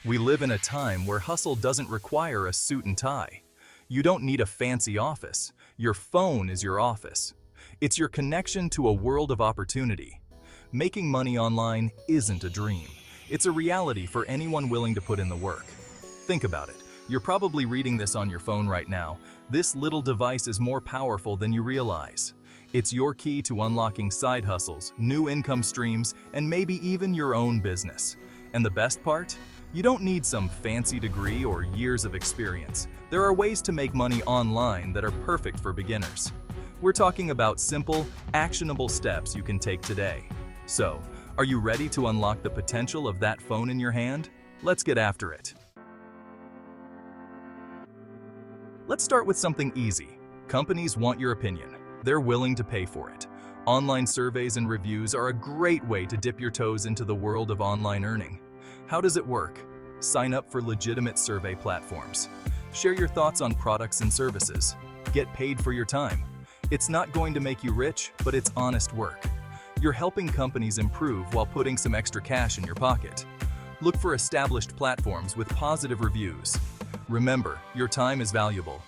We live in a time where hustle doesn't require a suit and tie. You don't need a fancy office. Your phone is your office. It's your connection to a world of opportunity. Making money online isn't a dream. It's a reality for anyone willing to put in the work. Think about it. You're probably reading this on your phone right now. This little device is more powerful than you realize. It's your key to unlocking side hustles, new income streams, and maybe even your own business. And the best part? You don't need some fancy degree or years of experience. There are ways to make money online that are perfect for beginners. We're talking about simple, actionable steps you can take today. So, are you ready to unlock the potential of that phone in your hand? Let's get after it. Let's start with something easy. Companies want your opinion. They're willing to pay for it. Online surveys and reviews are a great way to dip your toes into the world of online earning. How does it work? Sign up for legitimate survey platforms. Share your thoughts on products and services. Get paid for your time. It's not going to make you rich, but it's honest work. You're helping companies improve while putting some extra cash in your pocket. Look for established platforms with positive reviews. Remember, your time is valuable.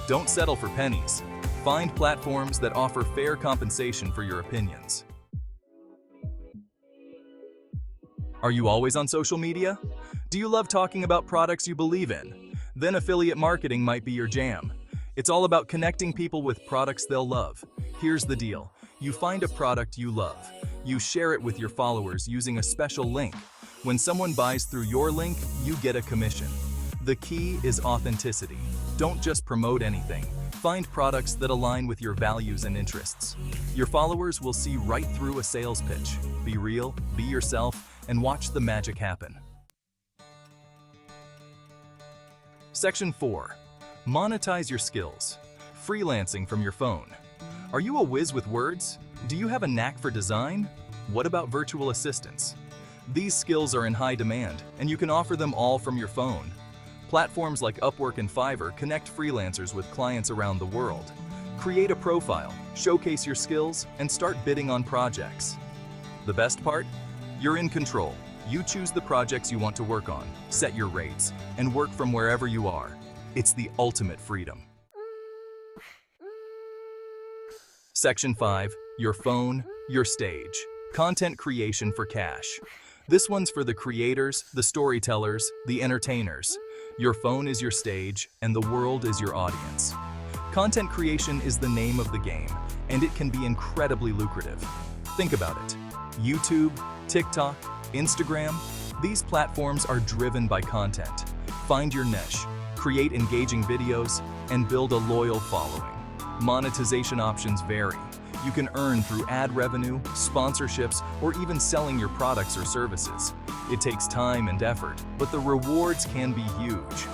Don't settle for pennies. Find platforms that offer fair compensation for your opinions. Are you always on social media? Do you love talking about products you believe in? Then affiliate marketing might be your jam. It's all about connecting people with products they'll love. Here's the deal. You find a product you love. You share it with your followers using a special link. When someone buys through your link, you get a commission. The key is authenticity. Don't just promote anything. Find products that align with your values and interests. Your followers will see right through a sales pitch. Be real, be yourself, and watch the magic happen. Section 4. Monetize your skills. Freelancing from your phone. Are you a whiz with words? Do you have a knack for design? What about virtual assistants? These skills are in high demand, and you can offer them all from your phone. Platforms like Upwork and Fiverr connect freelancers with clients around the world. Create a profile, showcase your skills, and start bidding on projects. The best part? You're in control. You choose the projects you want to work on, set your rates, and work from wherever you are. It's the ultimate freedom. Section 5. Your phone, your stage. Content creation for cash. This one's for the creators, the storytellers, the entertainers. Your phone is your stage, and the world is your audience. Content creation is the name of the game, and it can be incredibly lucrative. Think about it. YouTube, TikTok, Instagram, these platforms are driven by content. Find your niche, create engaging videos, and build a loyal following. Monetization options vary. You can earn through ad revenue, sponsorships, or even selling your products or services. It takes time and effort, but the rewards can be huge.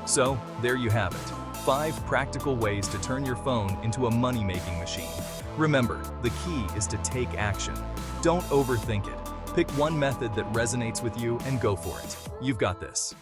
So, there you have it. 5 practical ways to turn your phone into a money-making machine. Remember, the key is to take action. Don't overthink it. Pick one method that resonates with you and go for it. You've got this.